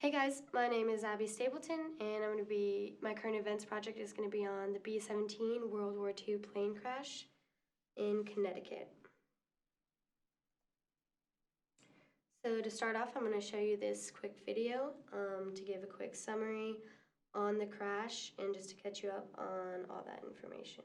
Hey guys, my name is Abby Stapleton, and my current events project is going to be on the B-17 World War II plane crash in Connecticut. So to start off, I'm going to show you this quick video to give a quick summary on the crash and just to catch you up on all that information.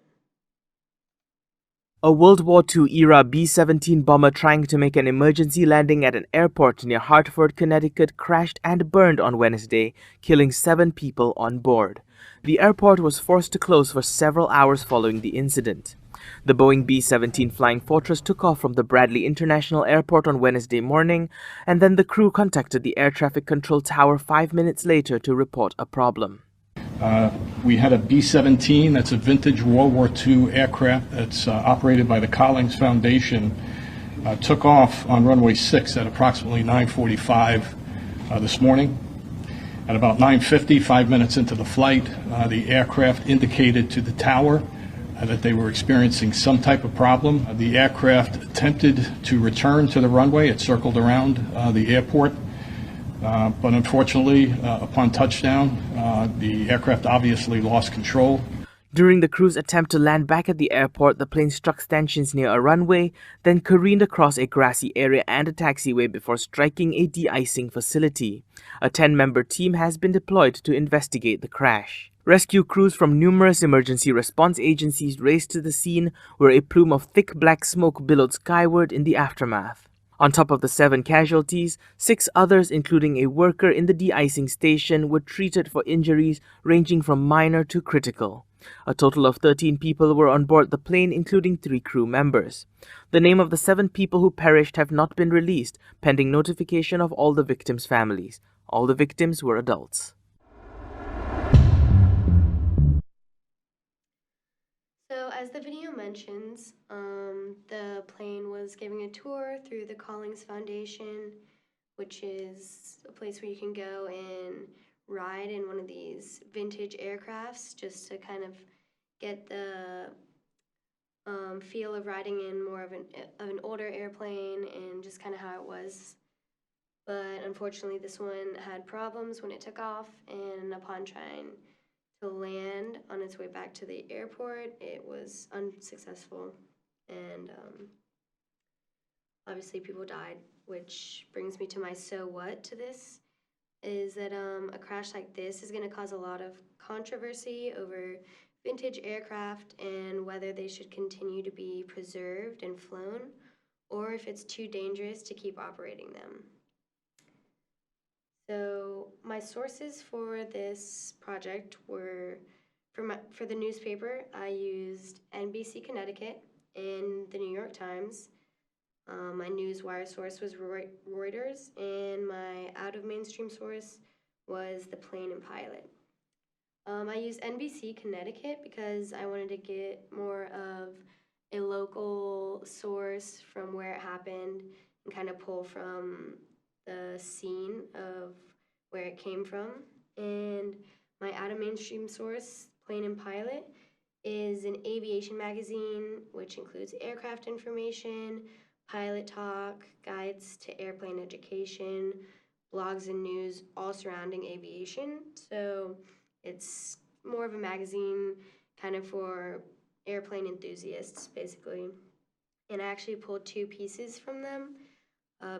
A World War II-era B-17 bomber trying to make an emergency landing at an airport near Hartford, Connecticut crashed and burned on Wednesday, killing 7 people on board. The airport was forced to close for several hours following the incident. The Boeing B-17 Flying Fortress took off from the Bradley International Airport on Wednesday morning, and then the crew contacted the air traffic control tower 5 minutes later to report a problem. We had a B-17, that's a vintage World War II aircraft that's operated by the Collins Foundation, took off on runway 6 at approximately 9:45 this morning. At about 9:50, 5 minutes into the flight, the aircraft indicated to the tower that they were experiencing some type of problem. The aircraft attempted to return to the runway. It circled around the airport. But unfortunately, upon touchdown, the aircraft obviously lost control. During the crew's attempt to land back at the airport, the plane struck stanchions near a runway, then careened across a grassy area and a taxiway before striking a de-icing facility. A 10-member team has been deployed to investigate the crash. Rescue crews from numerous emergency response agencies raced to the scene, where a plume of thick black smoke billowed skyward in the aftermath. On top of the 7 casualties, 6 others, including a worker in the de-icing station, were treated for injuries ranging from minor to critical. A total of 13 people were on board the plane, including 3 crew members. The name of the 7 people who perished have not been released, pending notification of all the victims' families. All the victims were adults. So as the video mentions, the plane was giving a tour through the Collins Foundation, which is a place where you can go and ride in one of these vintage aircrafts just to kind of get the feel of riding in more of an older airplane and just kind of how it was. But unfortunately, this one had problems when it took off, and upon trying to land on its way back to the airport, it was unsuccessful, and obviously people died, which brings me to my so what to this, is that a crash like this is going to cause a lot of controversy over vintage aircraft and whether they should continue to be preserved and flown, or if it's too dangerous to keep operating them. So my sources for this project were for the newspaper. I used NBC Connecticut and the New York Times. My newswire source was Reuters, and my out of mainstream source was The Plane and Pilot. I used NBC Connecticut because I wanted to get more of a local source from where it happened and kind of pull from the scene of where it came from. And my out of mainstream source, Plane and Pilot, is an aviation magazine which includes aircraft information, pilot talk, guides to airplane education, blogs and news all surrounding aviation. So it's more of a magazine kind of for airplane enthusiasts, basically. And I actually pulled 2 pieces from them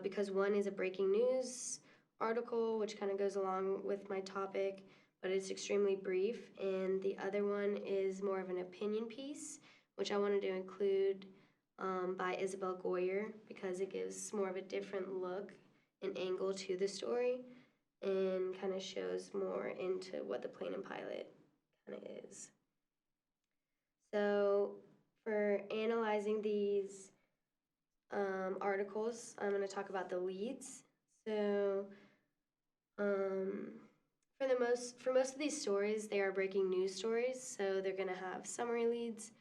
because one is a breaking news article, which kind of goes along with my topic, but it's extremely brief. And the other one is more of an opinion piece, which I wanted to include by Isabel Goyer because it gives more of a different look and angle to the story and kind of shows more into what the plane and pilot kind of is. So for analyzing these articles, I'm going to talk about the leads. So for most of these stories, they are breaking news stories, so they're going to have summary leads.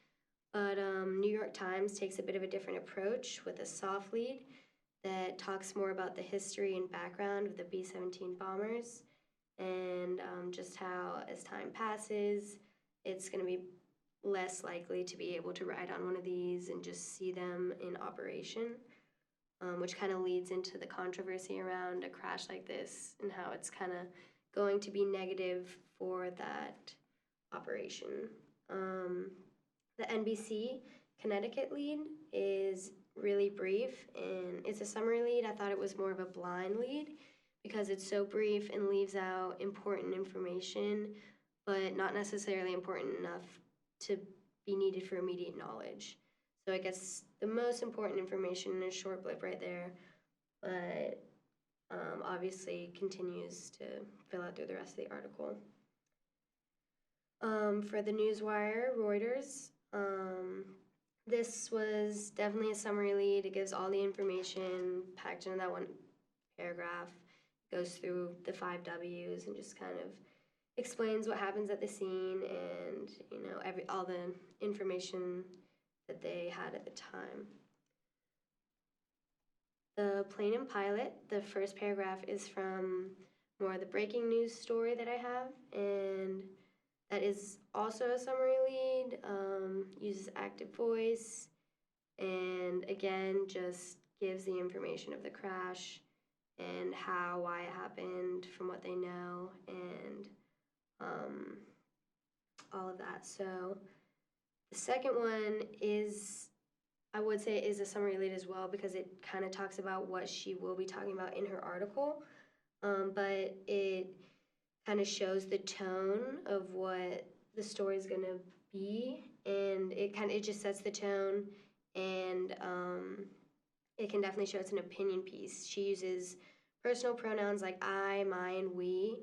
But New York Times takes a bit of a different approach with a soft lead that talks more about the history and background of the B-17 bombers and just how, as time passes, it's going to be less likely to be able to ride on one of these and just see them in operation. which kind of leads into the controversy around a crash like this and how it's kind of going to be negative for that operation. The NBC Connecticut lead is really brief, and it's a summary lead. I thought it was more of a blind lead because it's so brief and leaves out important information, but not necessarily important enough to be needed for immediate knowledge. So I guess the most important information is a short blip right there, but obviously continues to fill out through the rest of the article. For the Newswire, Reuters, this was definitely a summary lead. It gives all the information packed into that one paragraph, goes through the 5 W's and just kind of explains what happens at the scene and, you know, all the information that they had at the time. The Plane and Pilot, the first paragraph is from more of the breaking news story that I have, and that is also a summary lead, uses active voice, and again, just gives the information of the crash and why it happened from what they know, and all of that. So the second one is, I would say, is a summary lead as well because it kind of talks about what she will be talking about in her article, but it kind of shows the tone of what the story is going to be, and it just sets the tone, and it can definitely show it's an opinion piece. She uses personal pronouns like I, mine, we,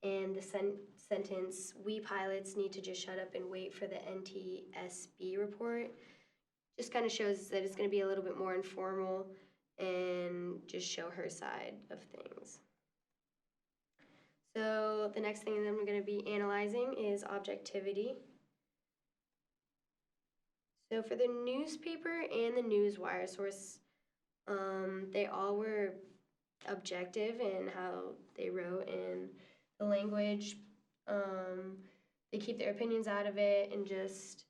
and the sentence, we pilots need to just shut up and wait for the NTSB report, just kind of shows that it's going to be a little bit more informal and just show her side of things. So the next thing that I'm going to be analyzing is objectivity. So for the newspaper and the Newswire source, they all were objective in how they wrote and the language. They keep their opinions out of it and just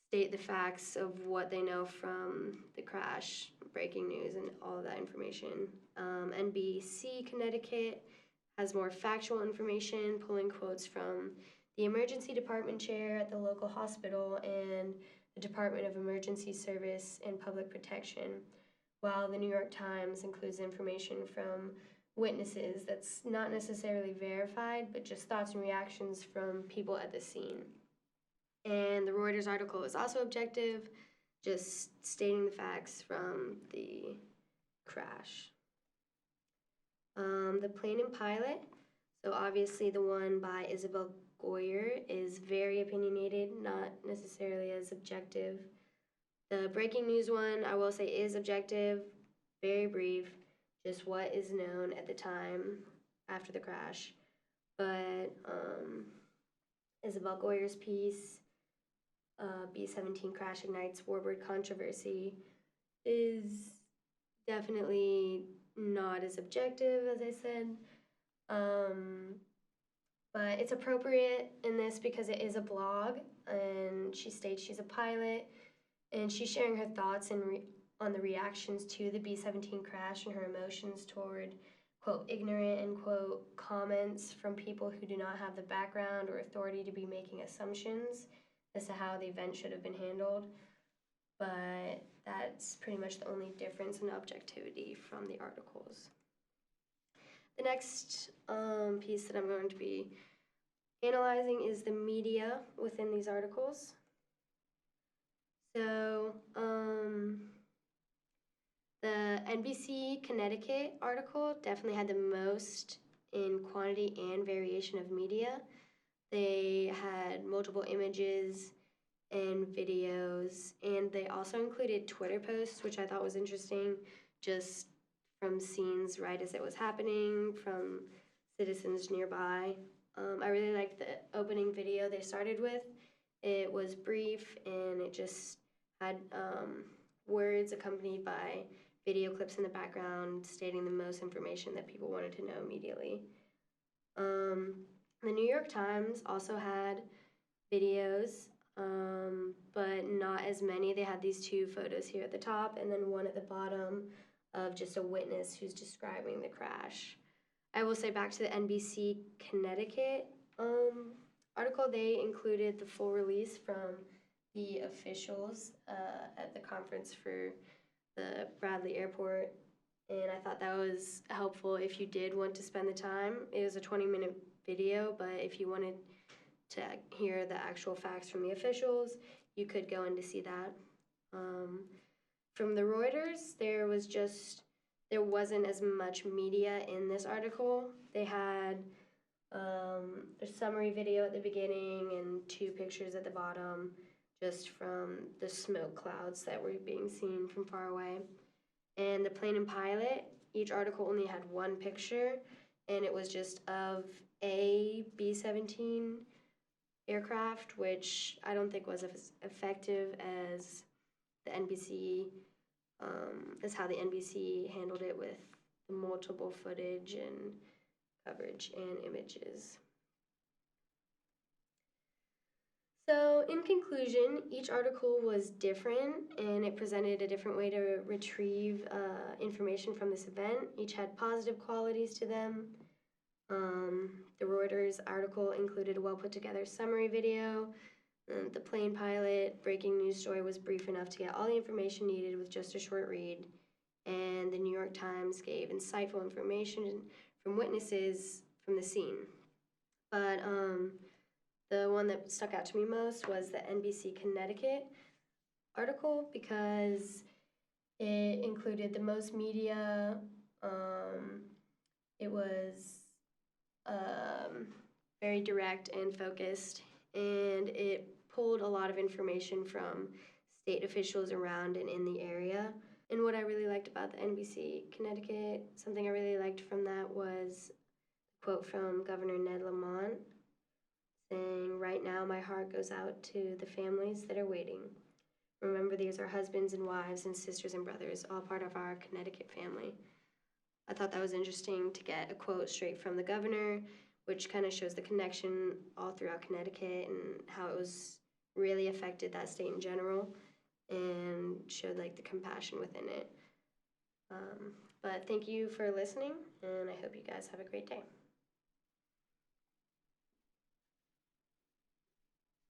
state the facts of what they know from the crash, breaking news, and all of that information. NBC Connecticut has more factual information, pulling quotes from the emergency department chair at the local hospital and the Department of Emergency Service and Public Protection, while the New York Times includes information from witnesses that's not necessarily verified, but just thoughts and reactions from people at the scene. And the Reuters article is also objective, just stating the facts from the crash. The Plane and Pilot, so obviously the one by Isabel Goyer is very opinionated, not necessarily as objective. The breaking news one, I will say, is objective, very brief, just what is known at the time after the crash. But Isabel Goyer's piece, B-17 crash ignites warbird controversy, is definitely not as objective, as I said. But it's appropriate in this because it is a blog, and she states she's a pilot, and she's sharing her thoughts on the reactions to the B-17 crash and her emotions toward, quote, ignorant, end quote, comments from people who do not have the background or authority to be making assumptions as to how the event should have been handled. But that's pretty much the only difference in objectivity from the articles. The next piece that I'm going to be analyzing is the media within these articles. So the NBC Connecticut article definitely had the most in quantity and variation of media. They had multiple images and videos, and they also included Twitter posts, which I thought was interesting, just from scenes right as it was happening, from citizens nearby. I really liked the opening video they started with. It was brief, and it just had words accompanied by video clips in the background stating the most information that people wanted to know immediately. The New York Times also had videos, but not as many. They had these 2 photos here at the top and then one at the bottom of just a witness who's describing the crash. I will say, back to the NBC Connecticut article, they included the full release from the officials at the conference for the Bradley Airport, and I thought that was helpful if you did want to spend the time. It was a 20-minute video, but if you wanted to hear the actual facts from the officials, you could go in to see that. From the Reuters, there wasn't as much media in this article. They had a summary video at the beginning and 2 pictures at the bottom, just from the smoke clouds that were being seen from far away. And the plane and pilot, each article only had 1 picture, and it was just of a B-17 aircraft, which I don't think was as effective as the NBC, as how the NBC handled it with the multiple footage and coverage and images. So in conclusion, each article was different, and it presented a different way to retrieve information from this event. Each had positive qualities to them. The Reuters article included a well put together summary video. The plane pilot breaking news story was brief enough to get all the information needed with just a short read. And the New York Times gave insightful information from witnesses from the scene. But the one that stuck out to me most was the NBC Connecticut article, because it included the most media. It was very direct and focused, and it pulled a lot of information from state officials around and in the area. And what I really liked about the NBC Connecticut, something I really liked from that was a quote from Governor Ned Lamont saying, "Right now my heart goes out to the families that are waiting. Remember, these are husbands and wives and sisters and brothers, all part of our Connecticut family." I thought that was interesting to get a quote straight from the governor, which kind of shows the connection all throughout Connecticut and how it was really affected that state in general, and showed like the compassion within it. But thank you for listening, and I hope you guys have a great day.